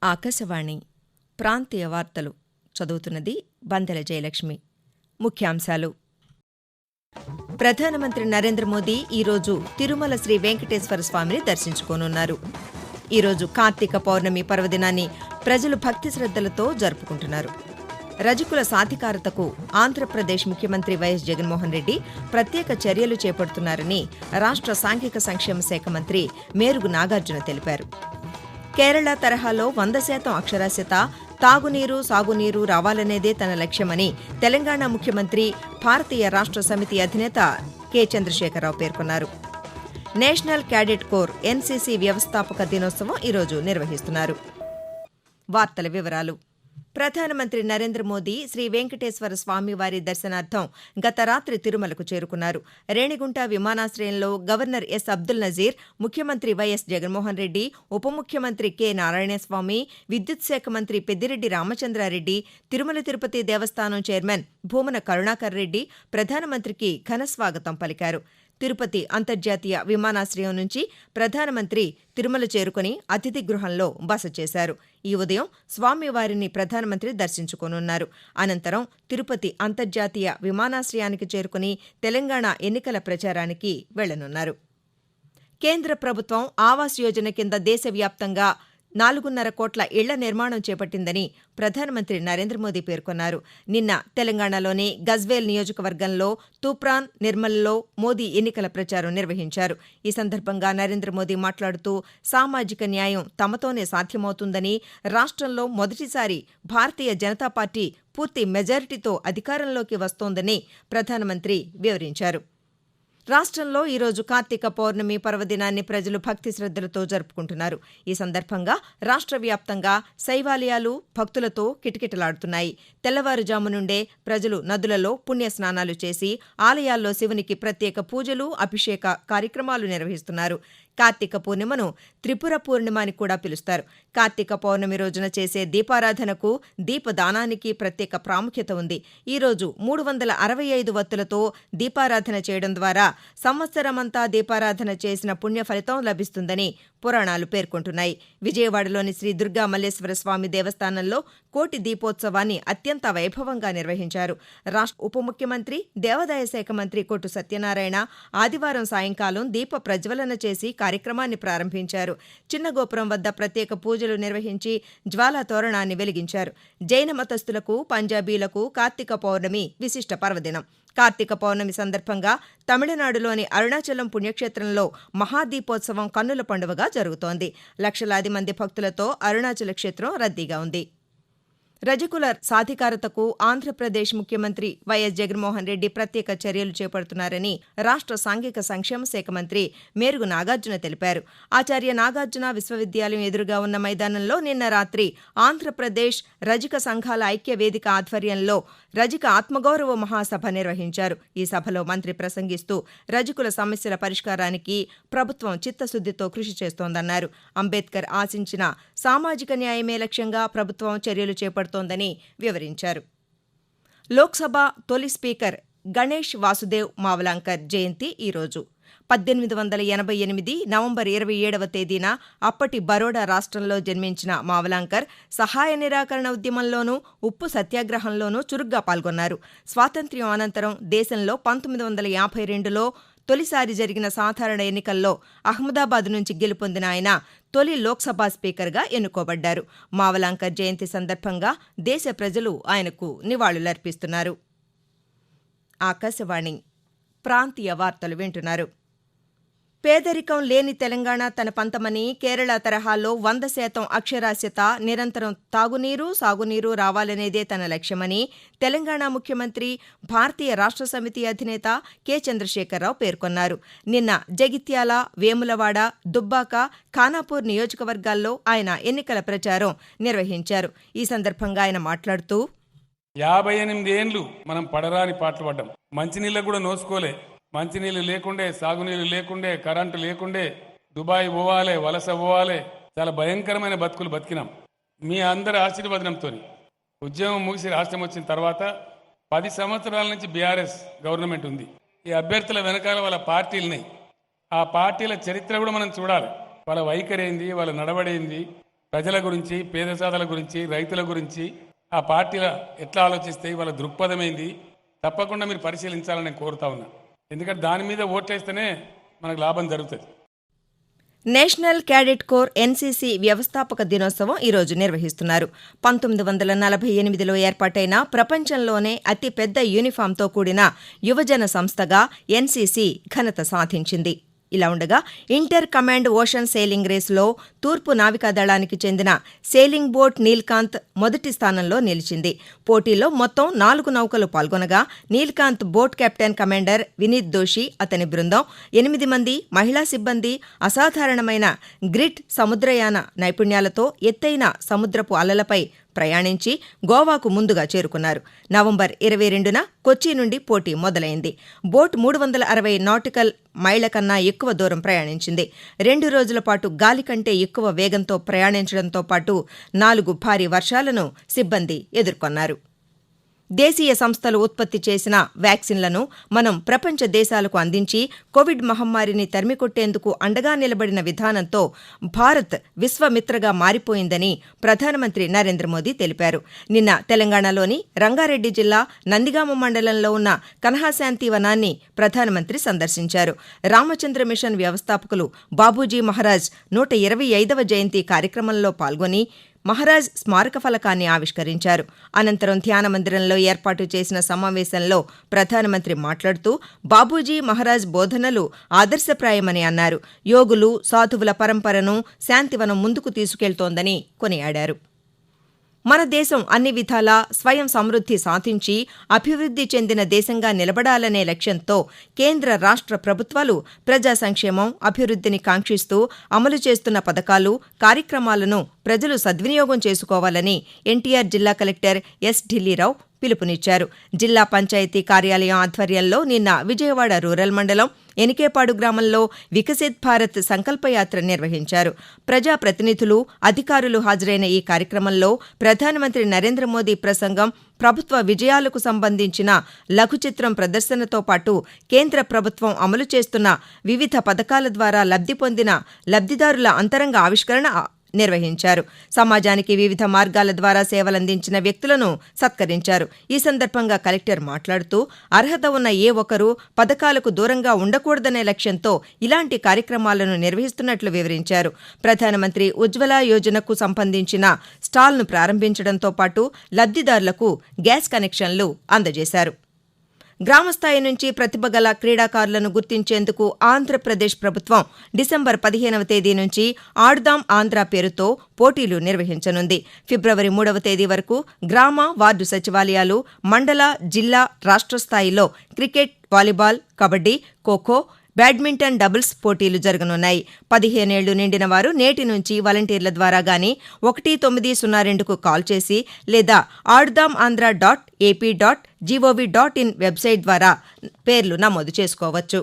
ఆకాశవాణి ప్రాంతీయ వార్తలు చదువుతున్నది బందెల జయలక్ష్మి. ముఖ్యాంశాలు. ప్రధానమంత్రి నరేంద్ర మోదీ ఈరోజు తిరుమల శ్రీ వెంకటేశ్వర స్వామిని దర్శించుకోనున్నారు. ఈరోజు కార్తీక పౌర్ణమి పర్వదినాన్ని ప్రజలు భక్తి శ్రద్ధలతో జరుపుకుంటున్నారు. రజకుల సాధికారతకు ఆంధ్రప్రదేశ్ ముఖ్యమంత్రి వైఎస్ జగన్మోహన్ రెడ్డి ప్రత్యేక చర్యలు చేపడుతున్నారని రాష్ట్ర సాంఘిక సంక్షేమ శాఖ మంత్రి మేరుగు నాగార్జున తెలిపారు. కేరళ తరహాలో 100% అక్షరాస్యత, తాగునీరు, సాగునీరు రావాలనేదే తన లక్ష్యమని తెలంగాణ ముఖ్యమంత్రి, భారతీయ రాష్ట్ర సమితి అధినేత కె. చంద్రశేఖరరావు పేర్కొన్నారు. నేషనల్ క్యాడెట్ కోర్ ఎన్సీసీ వ్యవస్థాపక దినోత్సవం ఈరోజు నిర్వహిస్తున్నారు. వార్తల వివరాలు. ప్రధానమంత్రి నరేంద్ర మోదీ శ్రీ వెంకటేశ్వర స్వామివారి దర్శనార్థం గత రాత్రి తిరుమలకు చేరుకున్నారు. రేణిగుంట విమానాశ్రయంలో గవర్నర్ ఎస్. అబ్దుల్ నజీర్, ముఖ్యమంత్రి వైఎస్ జగన్మోహన్ రెడ్డి, ఉప ముఖ్యమంత్రి కె. నారాయణస్వామి, విద్యుత్ శాఖ మంత్రి పెద్దిరెడ్డి రామచంద్రారెడ్డి, తిరుమల తిరుపతి దేవస్థానం చైర్మన్ భూమన కరుణాకర్ రెడ్డి ప్రధానమంత్రికి ఘనస్వాగతం పలికారు. తిరుపతి అంతర్జాతీయ విమానాశ్రయం నుంచి ప్రధానమంత్రి తిరుమల చేరుకుని అతిథి గృహంలో బస చేశారు. ఈ ఉదయం స్వామివారిని ప్రధానమంత్రి దర్శించుకోనున్నారు. అనంతరం తిరుపతి అంతర్జాతీయ విమానాశ్రయానికి చేరుకుని తెలంగాణ ఎన్నికల ప్రచారానికి వెళ్లనున్నారు. కేంద్ర ప్రభుత్వం ఆవాస్ యోజన కింద దేశవ్యాప్తంగా 4.5 కోట్ల ఇళ్ల నిర్మాణం చేపట్టిందని ప్రధానమంత్రి నరేంద్ర మోదీ పేర్కొన్నారు. నిన్న తెలంగాణలోని గజ్వేల్ నియోజకవర్గంలో తూప్రాన్, నిర్మల్లో మోదీ ఎన్నికల ప్రచారం నిర్వహించారు. ఈ సందర్భంగా నరేంద్ర మోదీ మాట్లాడుతూ సామాజిక న్యాయం తమతోనే సాధ్యమవుతుందని, రాష్ట్రంలో మొదటిసారి భారతీయ జనతా పార్టీ పూర్తి మెజారిటీతో అధికారంలోకి వస్తోందని ప్రధానమంత్రి వివరించారు. రాష్ట్రంలో ఈరోజు కార్తీక పౌర్ణమి పర్వదినాన్ని ప్రజలు భక్తి శ్రద్ధలతో జరుపుకుంటున్నారు. ఈ సందర్భంగా రాష్ట్ర వ్యాప్తంగా శైవాలయాలు భక్తులతో కిటకిటలాడుతున్నాయి. తెల్లవారుజాము నుండే ప్రజలు నదులలో పుణ్యస్నానాలు చేసి ఆలయాల్లో శివునికి ప్రత్యేక పూజలు, అభిషేక కార్యక్రమాలు నిర్వహిస్తున్నారు. కార్తీక పూర్ణిమను త్రిపుర పూర్ణిమ అని కూడా పిలుస్తారు. కార్తీక పౌర్ణమి రోజున చేసే దీపారాధనకు, దీపదానానికి ప్రత్యేక ప్రాముఖ్యత ఉంది. ఈరోజు 365 వత్తులతో దీపారాధన చేయడం ద్వారా సంవత్సరమంతా దీపారాధన చేసిన పుణ్య ఫలితం లభిస్తుందని పురాణాలు పేర్కొంటున్నాయి. విజయవాడలోని శ్రీ దుర్గా మల్లేశ్వర స్వామి దేవస్థానంలో కోటి దీపోత్సవాన్ని అత్యంత వైభవంగా నిర్వహించారు. రాష్ట్ర ఉప ముఖ్యమంత్రి, దేవాదాయ శాఖ మంత్రి కొట్టు సత్యనారాయణ ఆదివారం సాయంకాలం దీప ప్రజ్వలన చేసి కార్యక్రమాన్ని ప్రారంభించారు. చిన్న గోపురం వద్ద ప్రత్యేక పూజలు నిర్వహించి జ్వాలా తోరణాన్ని వెలిగించారు. జైన మతస్థులకు, పంజాబీలకు కార్తీక పౌర్ణమి విశిష్ట పర్వదినం. కార్తీక పౌర్ణమి సందర్భంగా తమిళనాడులోని అరుణాచలం పుణ్యక్షేత్రంలో మహాదీపోత్సవం కన్నుల పండువగా జరుగుతోంది. లక్షలాది మంది భక్తులతో అరుణాచల క్షేత్రం రద్దీగా ఉంది. రజకుల సాధికారతకు ఆంధ్రప్రదేశ్ ముఖ్యమంత్రి వైఎస్ జగన్మోహన్ రెడ్డి ప్రత్యేక చర్యలు చేపడుతున్నారని రాష్ట్ర సాంఘిక సంక్షేమ శాఖ మంత్రి మేరుగు నాగార్జున తెలిపారు. ఆచార్య నాగార్జున విశ్వవిద్యాలయం ఎదురుగా ఉన్న మైదానంలో నిన్న రాత్రి ఆంధ్రప్రదేశ్ రజక సంఘాల ఐక్య వేదిక ఆధ్వర్యంలో రజక ఆత్మగౌరవ మహాసభ నిర్వహించారు. ఈ సభలో మంత్రి ప్రసంగిస్తూ రజకుల సమస్యల పరిష్కారానికి ప్రభుత్వం చిత్తశుద్దితో కృషి చేస్తోందన్నారు. అంబేద్కర్ ఆశించిన సామాజిక న్యాయమే లక్ష్యంగా ప్రభుత్వం చర్యలు చేపడుతోందని వివరించారు. లోక్సభ తొలి స్పీకర్ గణేష్ వాసుదేవ్ మావలాంకర్ జయంతి ఈరోజు. 1888 నవంబర్ 27వ తేదీన అప్పటి బరోడా రాష్ట్రంలో జన్మించిన మావలాంకర్ సహాయ నిరాకరణ ఉద్యమంలోనూ, ఉప్పు సత్యాగ్రహంలోనూ చురుగ్గా పాల్గొన్నారు. స్వాతంత్ర్యం అనంతరం దేశంలో 1952లో తొలిసారి జరిగిన సాధారణ ఎన్నికల్లో అహ్మదాబాద్ నుంచి గెలుపొందిన ఆయన తొలి లోక్సభ స్పీకర్గా ఎన్నుకోబడ్డారు. మావలాంకర్ జయంతి సందర్భంగా దేశ ప్రజలు ఆయనకు నివాళులర్పిస్తున్నారు. ఆకాశవాణి ప్రాంతీయ వార్తలు వింటున్నారు. పేదరికం లేని తెలంగాణ తన పంతమని, కేరళ తరహాలో 100% అక్షరాస్యత, నిరంతరం తాగునీరు, సాగునీరు రావాలనేదే తన లక్ష్యమని తెలంగాణ ముఖ్యమంత్రి, భారతీయ రాష్ట్ర సమితి అధినేత కె. చంద్రశేఖరరావు పేర్కొన్నారు. నిన్న జగిత్యాల, వేములవాడ, దుబ్బాక, ఖానాపూర్ నియోజకవర్గాల్లో ఆయన ఎన్నికల ప్రచారం నిర్వహించారు. ఈ సందర్భంగా ఆయన మాట్లాడుతూ 58 ఏండ్లు మనం పడరాని పాటలు పడ్డాం. మంచినీళ్ళకు కూడా నోసుకోలే. మంచినీళ్ళు లేకుండే, సాగునీళ్ళు లేకుండే, కరెంటు లేకుండే, దుబాయ్ పోవాలే, వలస పోవాలే, చాలా భయంకరమైన బతుకులు బతికినాం. మీ అందరి ఆశీర్వాదంతో ఉద్యమం ముగిసి రాష్ట్రం వచ్చిన తర్వాత 10 సంవత్సరాల నుంచి బీఆర్ఎస్ గవర్నమెంట్ ఉంది. ఈ అభ్యర్థుల వెనకాల వాళ్ళ పార్టీలున్నాయి. ఆ పార్టీల చరిత్ర కూడా మనం చూడాలి. వాళ్ళ వైఖరి ఏంది, వాళ్ళ నడవడేంది, ప్రజల గురించి, పేద సాధల గురించి, రైతుల గురించి ఆ పార్టీల ఎట్లా ఆలోచిస్తాయి, వాళ్ళ దృక్పథం ఏంది, తప్పకుండా మీరు పరిశీలించాలని నేను కోరుతా ఉన్నా. ఎందుకంటే దాని మీద ఓట్లేస్తేనే మనకు లాభం జరుగుతుంది. నేషనల్ క్యాడెట్ కోర్ ఎన్సీసీ వ్యవస్థాపక దినోత్సవం ఈరోజు నిర్వహిస్తున్నారు. 1948లో ఏర్పాటైన ప్రపంచంలోనే అతిపెద్ద యూనిఫామ్తో కూడిన యువజన సంస్థగా ఎన్సీసీ ఘనత సాధించింది. ఇలా ఉండగా ఇంటర్ కమాండ్ ఓషన్ సెయిలింగ్ రేసులో తూర్పు నావికాదళానికి చెందిన సెయిలింగ్ బోట్ నీల్కాంత్ మొదటి స్థానంలో నిలిచింది. పోటీలో మొత్తం 4 నౌకలు పాల్గొనగా Neelkanth boat captain commander Vineet దోషి, అతని బృందం 8 మంది మహిళా సిబ్బంది అసాధారణమైన గ్రిడ్ సముద్రయాన నైపుణ్యాలతో ఎత్తైన సముద్రపు అలలపై ప్రయాణించి గోవాకు ముందుగా చేరుకున్నారు. నవంబర్ 22న కొచ్చి నుండి పోటీ మొదలైంది. బోట్ 360 నాటికల్ మైళ్ల కన్నా ఎక్కువ దూరం ప్రయాణించింది. 2 రోజుల పాటు గాలి కంటే ఎక్కువ వేగంతో ప్రయాణించడంతో పాటు 4 భారీ వర్షాలను సిబ్బంది ఎదుర్కొన్నారు. దేశీయ సంస్థలు ఉత్పత్తి చేసిన వ్యాక్సిన్లను మనం ప్రపంచ దేశాలకు అందించి కోవిడ్ మహమ్మారిని తరిమికొట్టేందుకు అండగా నిలబడిన విధానంతో భారత్ విశ్వమిత్రగా మారిపోయిందని ప్రధానమంత్రి నరేంద్ర మోదీ తెలిపారు. నిన్న తెలంగాణలోని రంగారెడ్డి జిల్లా నందిగామ మండలంలో ఉన్న కన్హాశాంతి వనాన్ని ప్రధానమంత్రి సందర్శించారు. రామచంద్ర మిషన్ వ్యవస్థాపకులు బాబూజీ మహారాజ్ 125వ జయంతి కార్యక్రమంలో పాల్గొని మహారాజ్ స్మారక ఫలకాన్ని ఆవిష్కరించారు. అనంతరం ధ్యాన మందిరంలో ఏర్పాటు చేసిన సమావేశంలో ప్రధానమంత్రి మాట్లాడుతూ బాబూజీ మహారాజ్ బోధనలు ఆదర్శప్రాయమని అన్నారు. యోగులు, సాధువుల పరంపరను శాంతివనం ముందుకు తీసుకెళ్తోందని కొనియాడారు. మన దేశం అన్ని విధాలా స్వయం సమృద్ధి సాధించి అభివృద్ధి చెందిన దేశంగా నిలబడాలనే లక్ష్యంతో కేంద్ర, రాష్ట్ర ప్రభుత్వాలు ప్రజా సంక్షేమం, అభివృద్ధిని కాంక్షిస్తూ అమలు చేస్తున్న పథకాలు, కార్యక్రమాలను ప్రజలు సద్వినియోగం చేసుకోవాలని ఎన్టీఆర్ జిల్లా కలెక్టర్ ఎస్ ఢిల్లీరావు పిలుపునిచ్చారు. జిల్లా పంచాయతీ కార్యాలయం ఆధ్వర్యంలో నిన్న విజయవాడ రూరల్ మండలం ఎనికేపాడు గ్రామంలో వికసిత్ భారత్ సంకల్పయాత్ర నిర్వహించారు. ప్రజాప్రతినిధులు, అధికారులు హాజరైన ఈ కార్యక్రమంలో ప్రధానమంత్రి నరేంద్ర మోదీ ప్రసంగం, ప్రభుత్వ విజయాలకు సంబంధించిన లఘుచిత్రం ప్రదర్శనతో పాటు కేంద్ర ప్రభుత్వం అమలు చేస్తున్న వివిధ పథకాల ద్వారా లబ్ధి పొందిన లబ్ధిదారుల అంతరంగ ఆవిష్కరణ నిర్వహించారు. సమాజానికి వివిధ మార్గాల ద్వారా సేవలందించిన వ్యక్తులను సత్కరించారు. ఈ సందర్భంగా కలెక్టర్ మాట్లాడుతూ అర్హత ఉన్న ఏ ఒక్కరూ పథకాలకు దూరంగా ఉండకూడదనే లక్ష్యంతో ఇలాంటి కార్యక్రమాలను నిర్వహిస్తున్నట్లు వివరించారు. ప్రధానమంత్రి ఉజ్వల యోజనకు సంబంధించిన స్టాల్ను ప్రారంభించడంతో పాటు లబ్ధిదారులకు గ్యాస్ కనెక్షన్లు అందజేశారు. గ్రామస్థాయి నుంచి ప్రతిభ గల క్రీడాకారులను గుర్తించేందుకు ఆంధ్రప్రదేశ్ ప్రభుత్వం డిసెంబర్ 15వ తేదీ నుంచి ఆడుదాం ఆంధ్ర పేరుతో పోటీలు నిర్వహించనుంది. ఫిబ్రవరి 3వ తేదీ వరకు గ్రామ, వార్డు సచివాలయాలు, మండల, జిల్లా, రాష్ట్ర స్థాయిలో cricket, volleyball, kabaddi, kho kho, badminton doubles పోటీలు జరగనున్నాయి. 15 ఏళ్లు నిండిన వారు నేటి నుంచి వాలంటీర్ల ద్వారా గానీ 1902కు కాల్ చేసి లేదా aadudamandhra.ap.gov.in వెబ్సైట్ ద్వారా పేర్లు నమోదు చేసుకోవచ్చు.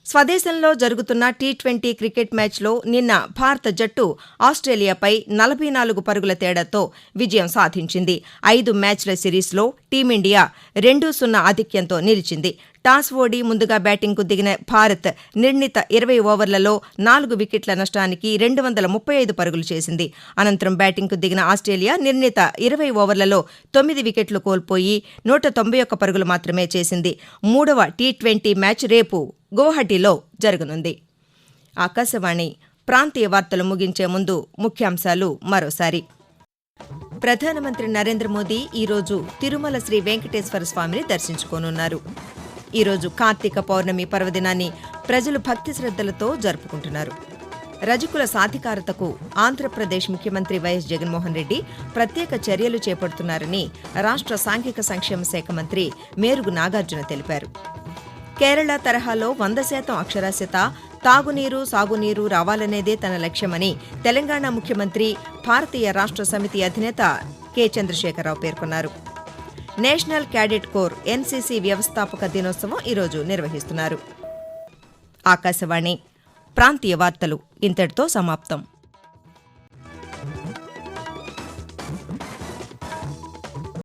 స్వదేశంలో జరుగుతున్న టీ20 క్రికెట్ మ్యాచ్లో నిన్న భారత జట్టు ఆస్ట్రేలియాపై 44 పరుగుల తేడాతో విజయం సాధించింది. 5 మ్యాచ్ల సిరీస్లో టీమిండియా 2-0 ఆధిక్యంతో నిలిచింది. టాస్ ఓడి ముందుగా బ్యాటింగ్కు దిగిన భారత్ నిర్ణీత 20 ఓవర్లలో 4 వికెట్ల నష్టానికి 235 పరుగులు చేసింది. అనంతరం బ్యాటింగ్కు దిగిన ఆస్ట్రేలియా నిర్ణీత 20 ఓవర్లలో 9 వికెట్లు కోల్పోయి 191 పరుగులు మాత్రమే చేసింది. 3వ టీ20 మ్యాచ్ రేపు గౌహటిలో జరగనుంది. ఆకాశవాణి ప్రాంతీయ వార్తలు ముగించే ముందు ముఖ్యాంశాలు మరోసారి. ప్రధానమంత్రి నరేంద్ర మోదీ ఈరోజు తిరుమల శ్రీ వెంకటేశ్వర స్వామిని దర్శించుకోనున్నారు. ఈరోజు కార్తీక పౌర్ణమి పర్వదినాన్ని ప్రజలు భక్తి శ్రద్ధలతో జరుపుకుంటున్నారు. రజకుల సాధికారతకు ఆంధ్రప్రదేశ్ ముఖ్యమంత్రి వైఎస్ జగన్మోహన్ రెడ్డి ప్రత్యేక చర్యలు చేపడుతున్నారని రాష్ట్ర సాంఘిక సంక్షేమ శాఖ మంత్రి మేరుగు నాగార్జున తెలిపారు. కేరళ తరహాలో 100% అక్షరాస్యత, తాగునీరు, సాగునీరు రావాలనేదే తన లక్ష్యమని తెలంగాణ ముఖ్యమంత్రి, భారతీయ రాష్ట్ర సమితి అధినేత కె చంద్రశేఖరరావు పేర్కొన్నారు. నేషనల్ క్యాడెట్ కోర్ ఎన్సీసీ వ్యవస్థాపక దినోత్సవం ఈరోజు నిర్వహిస్తున్నారు. ఆకాశవాణి ప్రాంతీయ వార్తలు ఇంతటితో సమాప్తం.